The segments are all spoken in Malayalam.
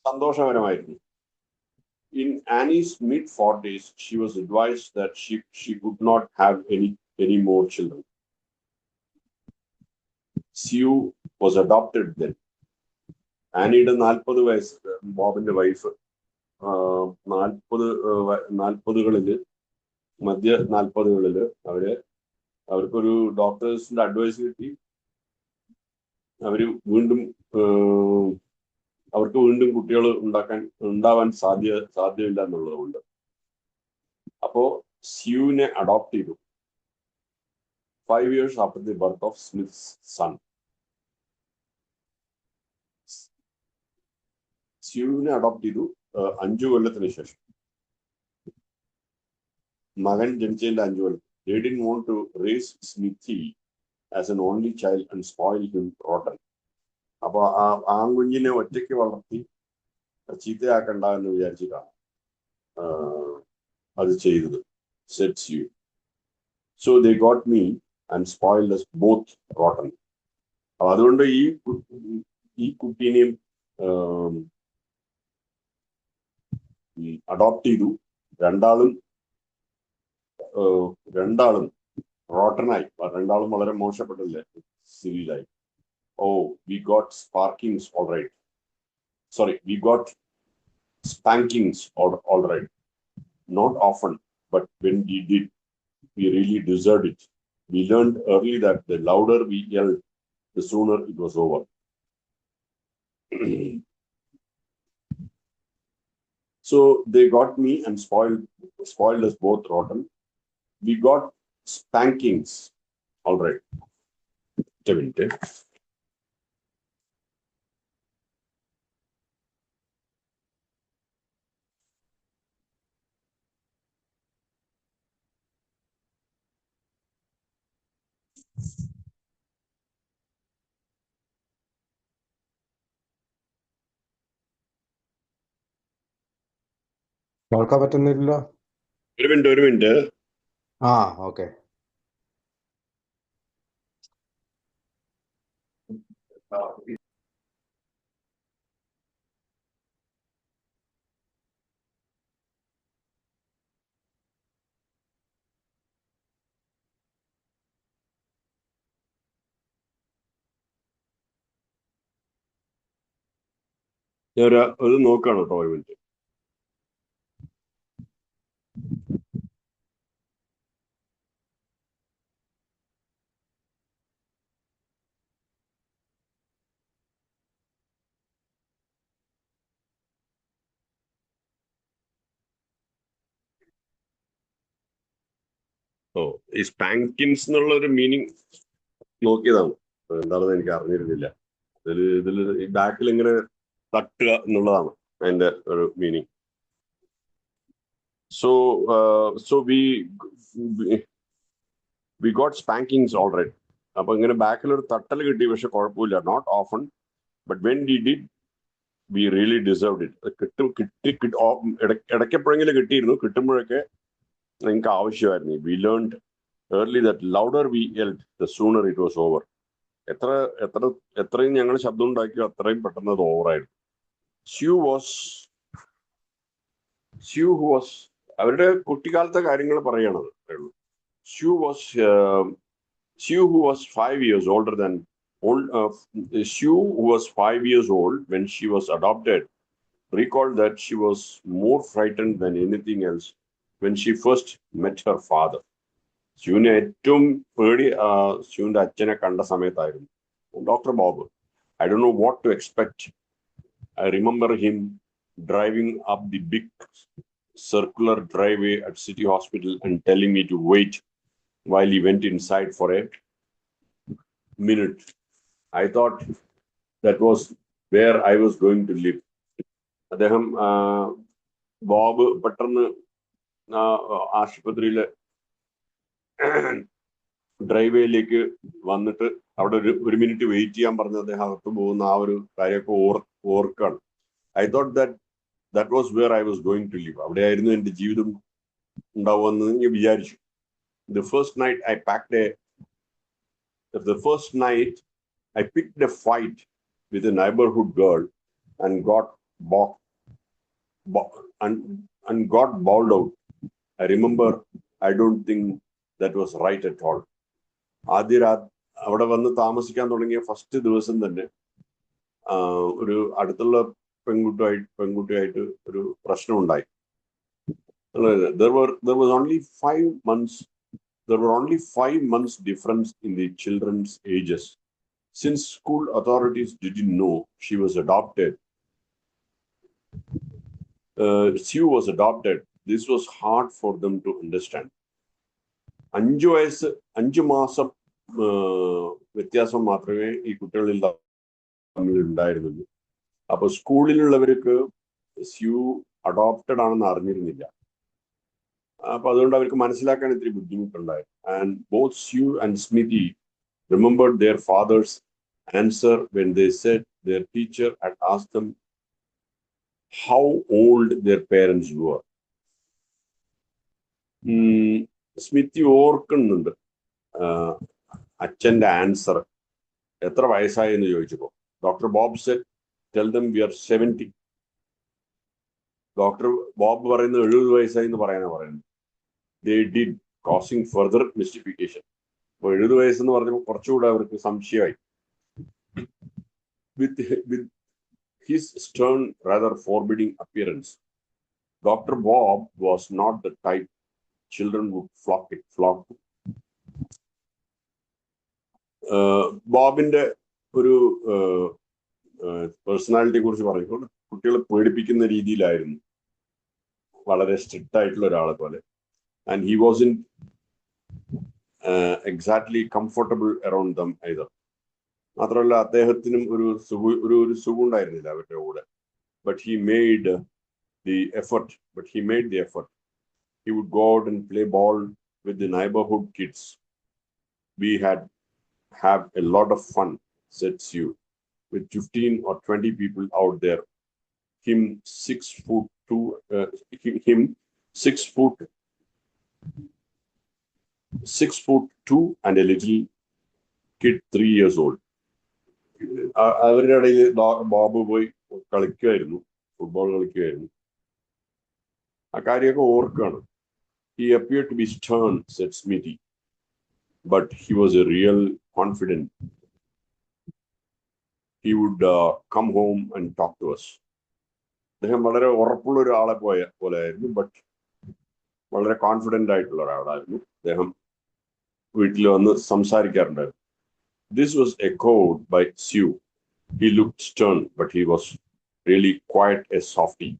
സന്തോഷകരമായിരുന്നു. In Annie's mid-40s, she was advised that she could not have any more children. Sue was adopted then. ആനിയുടെ 40 വയസ്സ്, ബോബിന്റെ വൈഫ് 40 മധ്യ 40 അവർക്കൊരു ഡോക്ടേഴ്സിന്റെ അഡ്വൈസ് കിട്ടി. അവർക്ക് വീണ്ടും കുട്ടികൾ ഉണ്ടാവാൻ സാധ്യമില്ല എന്നുള്ളതുകൊണ്ട് അപ്പോ സ്യൂവിനെ അഡോപ്റ്റ് ചെയ്തു 5 years after the birth of Smith's son. സ്യൂവിനെ അഡോപ്റ്റ് ചെയ്തു 5 കൊല്ലത്തിന് ശേഷം. മകൻ ജനിച്ചതിന്റെ 5 കൊല്ലം. They didn't want to raise Smithy as an only child and spoil him rotten. അപ്പൊ ആ ആൺകുഞ്ഞിനെ ഒറ്റയ്ക്ക് വളർത്തി ചീത്തയാക്കണ്ട എന്ന് വിചാരിച്ചിട്ടാണ് അത് ചെയ്തത്. Set sue. So they got me and spoiled us both rotten. അപ്പൊ അതുകൊണ്ട് ഈ കുട്ടീനെയും അഡോപ്റ്റ് ചെയ്തു. രണ്ടാളും റോട്ടനായി, രണ്ടാളും വളരെ മോശപ്പെട്ടില്ലേ, സിവിലായി. Oh, we got sparkings all right. Sorry, we got spankings all right. Not often, but when we did, we really deserved it. We learned early that the louder we yelled, the sooner it was over. So they got me and spoiled us both rotten. We got spankings all right. കേൾക്കാൻ പറ്റുന്നില്ലല്ലോ. ഒരു മിനിറ്റ്. ആ, ഓക്കെ. അത് നോക്കാണ് കേട്ടോ, ഒരു മിനിറ്റ്. ഈ സ്പാങ്കിൻസ് എന്നുള്ള ഒരു മീനിങ് നോക്കിയതാണ്. എന്താണെന്ന് എനിക്ക് അറിഞ്ഞിരുന്നില്ല. ഇതിൽ ഈ ബാക്കിൽ ഇങ്ങനെ തട്ടുക എന്നുള്ളതാണ് അതിന്റെ ഒരു meaning. So we got spankings all right. അപ്പൊ ഇങ്ങനെ ബാക്കിൽ ഒരു തട്ടൽ കിട്ടി, പക്ഷെ കുഴപ്പമില്ല. Not often, but when we did we really deserved it. ഇടയ്ക്കെപ്പോഴെങ്കിലും കിട്ടിയിരുന്നു. കിട്ടുമ്പോഴൊക്കെ നിങ്ങൾക്ക് ആവശ്യമായിരുന്നു. We learned early that louder we yelled, the sooner it was over. എത്രയും ഞങ്ങൾ ശബ്ദം ഉണ്ടാക്കിയോ അത്രയും പെട്ടെന്ന് അത് ഓവറായിരുന്നു. സ്യൂ വാസ് അവരുടെ കുട്ടിക്കാലത്തെ കാര്യങ്ങൾ പറയണത്. Sue who was 5 years older than Sue who was 5 years old when she was adopted recalled that she was more frightened than anything else when she first met her father. സ്യൂവിന് ഏറ്റവും പേടി സ്യൂവിന്റെ അച്ഛനെ കണ്ട സമയത്തായിരുന്നു. Doctor Bob. I don't know what to expect. I remember him driving up the big circular driveway at City Hospital and telling me to wait while he went inside for a minute. I thought that was where I was going to live. അദ്ദേഹം ബോബ് പെട്ടെന്ന് ആശുപത്രിയിലെ ഡ്രൈവേയിലേക്ക് വന്നിട്ട് അവിടെ ഒരു മിനിറ്റ് വെയിറ്റ് ചെയ്യാൻ പറഞ്ഞ് അദ്ദേഹം അകത്ത് പോകുന്ന ആ ഒരു കാര്യമൊക്കെ ഓർക്കാണ്. I thought that was where I was going to live. അവിടെയായിരുന്നു എൻ്റെ ജീവിതം ഉണ്ടാവുമെന്ന് ഞാൻ വിചാരിച്ചു. The first night I picked a fight with a neighborhood girl and got and got bowled out. I remember, I don't think that was right at all. അവിടെ വന്ന് താമസിക്കാൻ തുടങ്ങിയ ഫസ്റ്റ് ദിവസം തന്നെ ഒരു അടുത്തുള്ള പെൺകുട്ടിയായിട്ട് ഒരു പ്രശ്നം ഉണ്ടായി. There was only 5 months. There were only 5 months difference in the children's ages. Since school authorities didn't know she was adopted, Sue was adopted. This was hard for them to understand. 5 മാസം വ്യത്യാസം മാത്രമേ ഈ കുട്ടികളിൽ തമ്മിൽ ഉണ്ടായിരുന്നുള്ളൂ. അപ്പൊ സ്കൂളിലുള്ളവർക്ക് സ്യൂ അഡോപ്റ്റഡ് ആണെന്ന് അറിഞ്ഞിരുന്നില്ല. അപ്പൊ അതുകൊണ്ട് അവർക്ക് മനസ്സിലാക്കാൻ ഇത്തിരി ബുദ്ധിമുട്ടുണ്ടായിരുന്നു. And both sue and Smithi remembered their father's answer when they said their teacher had asked them how old their parents were. സ്മിതി ഓർക്കുന്നുണ്ട് അച്ഛന്റെ ആൻസർ എത്ര വയസ്സായി എന്ന് ചോദിച്ചപ്പോ. Doctor Bob said tell them we are 70. Doctor Bob പറയുന്നത് 70 വയസ്സായി എന്ന് പറയുന്നത്. They did, causing further mystification. അപ്പോൾ 70 വയസ്സെന്ന് പറഞ്ഞപ്പോൾ കുറച്ചുകൂടെ അവർക്ക് സംശയമായി. With his stern, rather forbidding appearance, Dr. Bob was not the type children would flock to. ബോബിന്റെ ഒരു പേഴ്സണാലിറ്റിയെ കുറിച്ച് പറയുമ്പോൾ കുട്ടികളെ പേടിപ്പിക്കുന്ന രീതിയിലായിരുന്നു, വളരെ സ്ട്രിക്റ്റ് ആയിട്ടുള്ള ഒരാളെ പോലെ. And he wasn't exactly comfortable around them either. മാത്രമല്ല അദ്ദേഹത്തിനും ഒരു സുഖം ഉണ്ടായിരുന്നില്ല അവരുടെ കൂടെ. But he made the effort. He would go out and play ball with the neighborhood kids. We have a lot of fun, said Sue, with 15 or 20 people out there. Him 6'2" and a little kid 3 years old. അവരുടെ ഇടയിൽ ബോബ് പോയി കളിക്കുമായിരുന്നു, ഫുട്ബോൾ കളിക്കുമായിരുന്നു. ആ കാര്യമൊക്കെ ഓർക്കാണ്. He appeared to be stern, said Smithy, but he was a real confident. He would come home and talk to us. അദ്ദേഹം വളരെ ഉറപ്പുള്ള ഒരാളെ പോലെയായിരുന്നു, ബട്ട് വളരെ കോൺഫിഡന്റ് ആയിട്ടുള്ള ഒരാളായിരുന്നു. അദ്ദേഹം വീട്ടിൽ വന്ന് സംസാരിക്കാറുണ്ടായിരുന്നു. This was echoed by Sue. He looked stern, but he was really quite a softie.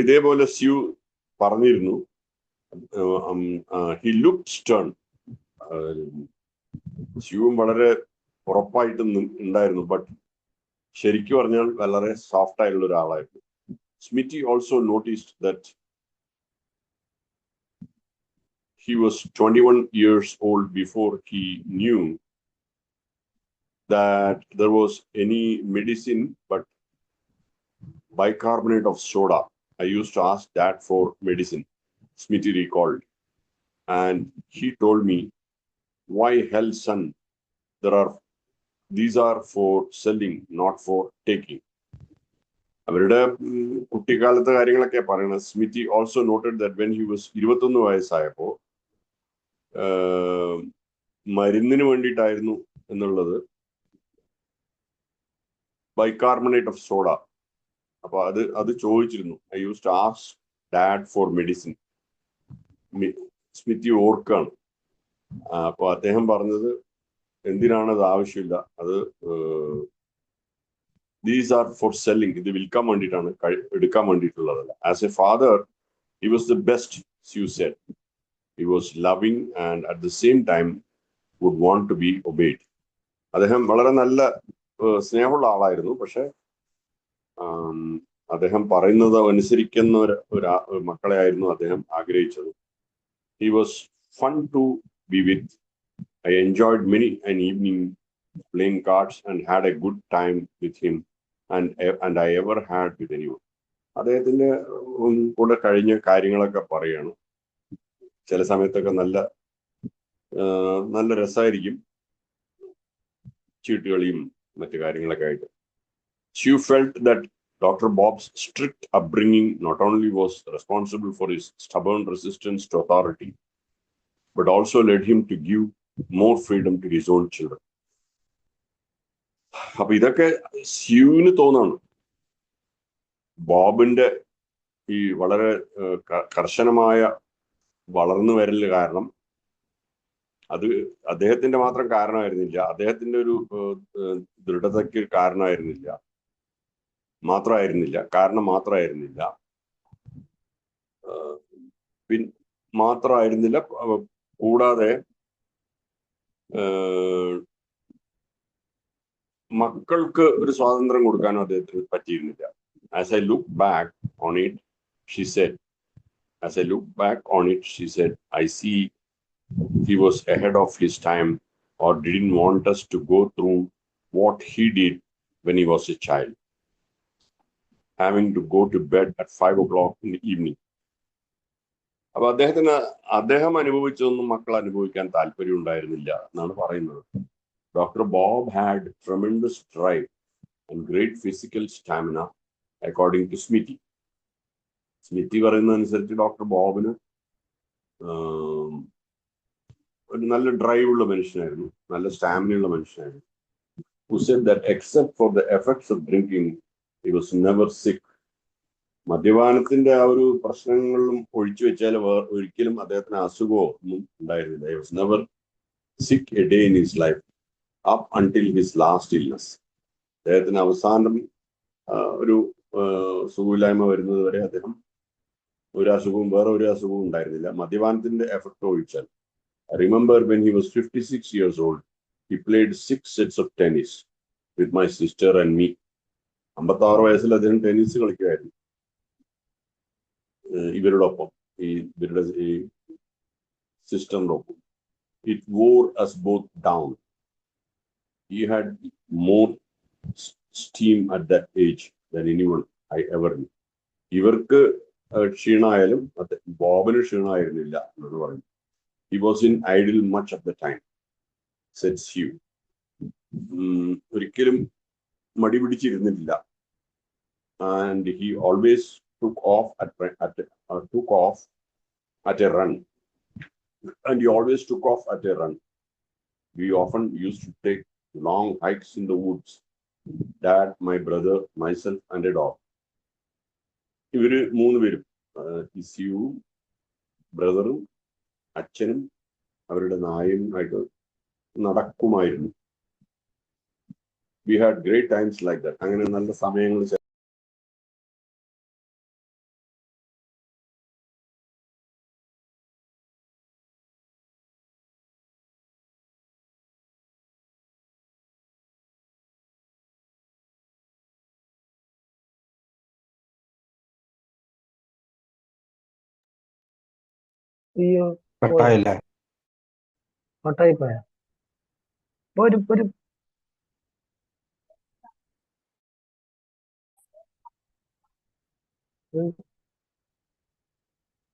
ഇതേപോലെ സ്യൂ പറഞ്ഞിരുന്നു. He looked stern. സ്യൂവും വളരെ ഉറപ്പായിട്ട് ഉണ്ടായിരുന്നു, ബട്ട് ശരിക്കും പറഞ്ഞാൽ വളരെ സോഫ്റ്റ് ആയിട്ടുള്ള ഒരാളായിരുന്നു. Smithy also noticed that he was 21 years old before he knew that there was any medicine but bicarbonate of soda. I used to ask Dad for medicine, Smithy recalled. And he told me, why hell, son? These are for selling, not for taking. അവരുടെ കുട്ടിക്കാലത്തെ കാര്യങ്ങളൊക്കെ പറയണത്. Smith also noted that when he was 21 വയസ്സായപ്പോ മരുന്നിന് വേണ്ടിയിട്ടായിരുന്നു എന്നുള്ളത് ബൈകാർബണേറ്റ് ഓഫ് സോഡ. അപ്പൊ അത് ചോദിച്ചിരുന്നു. I use to ask dad for medicine. Smith ഓർക്കാണ്. അപ്പൊ അദ്ദേഹം പറഞ്ഞത് എന്തിനാണ് അത് ആവശ്യമില്ല, അത് these are for selling. ഇത് വിൽക്കാൻ വേണ്ടിയിട്ടാണ്, എടുക്കാൻ വേണ്ടിയിട്ടുള്ളതല്ല. As a father he was the best, Sue said. He was loving and at the same time would want to be obeyed. അദ്ദേഹം വളരെ നല്ല സ്നേഹമുള്ള ആളായിരുന്നു, പക്ഷെ അദ്ദേഹം പറയുന്നത് അനുസരിക്കുന്ന ഒരു മക്കളെ ആയിരുന്നു അദ്ദേഹം ആഗ്രഹിച്ചത്. He was fun to be with. I enjoyed many an evening playing cards and had a good time with him and I ever had with anyone. അദ്ദേഹത്തിന്റെ കൂടെ കഴിഞ്ഞ കാര്യങ്ങളൊക്കെ പറയാണ്. ചില സമയത്തൊക്കെ നല്ല രസമായിരിക്കും, ചീട്ടുകളിയും മറ്റു കാര്യങ്ങളൊക്കെ ആയിട്ട്. She felt that Dr. Bob's strict upbringing not only was responsible for his stubborn resistance to authority, but also led him to give more freedom to his own children. അപ്പൊ ഇതൊക്കെ സ്യൂവിന് തോന്നാണ്. ബോബിന്റെ ഈ വളരെ കർശനമായ വളർന്നു വരല് കാരണം അത് അദ്ദേഹത്തിന്റെ മാത്രം കാരണമായിരുന്നില്ല, അദ്ദേഹത്തിന്റെ ഒരു ദൃഢതയ്ക്ക് കാരണമായിരുന്നില്ല, മാത്രമായിരുന്നില്ല. കൂടാതെ മക്കൾക്ക് ഒരു സ്വാതന്ത്ര്യം കൊടുക്കാനും അദ്ദേഹത്തിന് പറ്റിയിരുന്നില്ല. As I look back on it, she said, I see he was ahead of his time or didn't want us to go through what he did when he was a child, having to go to bed at 5 o'clock in the evening. അപ്പൊ അദ്ദേഹം അനുഭവിച്ചതൊന്നും മക്കൾ അനുഭവിക്കാൻ താല്പര്യം ഉണ്ടായിരുന്നില്ല എന്നാണ് പറയുന്നത്. Dr. Bob had tremendous drive and great physical stamina, according to Smithy. Smithy പറയുന്നതനുസരിച്ച് ഡോക്ടർ ബോബിന് ഒരു നല്ല ഡ്രൈവ് ഉള്ള മനുഷ്യനായിരുന്നു, നല്ല സ്റ്റാമിന ഉള്ള മനുഷ്യനായിരുന്നു. Who said that except for the effects of drinking, he was never sick. മദ്യപാനത്തിന്റെ ആ ഒരു പ്രശ്നങ്ങളും ഒഴിച്ചു വെച്ചാൽ ഒരിക്കലും അദ്ദേഹത്തിന് അസുഖമോ ഒന്നും ഉണ്ടായിരുന്നില്ല. He was never sick a day in his life up until his last illness. അദ്ദേഹത്തിന് അവസാനം ഒരു സുഖമില്ലായ്മ വരുന്നത് വരെ അദ്ദേഹം വേറെ ഒരു അസുഖവും ഉണ്ടായിരുന്നില്ല, മദ്യപാനത്തിന്റെ എഫക്ട് ഒഴിച്ചാൽ. I remember when he was 56 years old, he played 6 sets of tennis with my sister and me. 56 വയസ്സിൽ അദ്ദേഹം ടെന്നീസ് കളിക്കുമായിരുന്നു ഇവരുടെ സിസ്റ്ററിന്റെ ഒപ്പം. It wore us both down. He had more steam at that age than anyone I ever knew. ഇവർക്ക് ക്ഷീണമായാലും ബോബിന് ക്ഷീണമായിരുന്നില്ല എന്ന് പറയും. He was in idle much of the time, said Sue. ഒരിക്കലും മടി പിടിച്ചിരുന്നില്ല. And he always took off at a run. We often used to take long hikes in the woods. Dad, my brother, myself, and a dog. ഇവര് 3 പേരും, സ്യൂവും ബ്രദറും അച്ഛനും അവരുടെ നായും ആയിട്ട് നടക്കുമായിരുന്നു. We had great times like that. അങ്ങനെ നല്ല സമയങ്ങൾ. കട്ടായില്ലേ? കട്ടായി പോയാ? ഒരു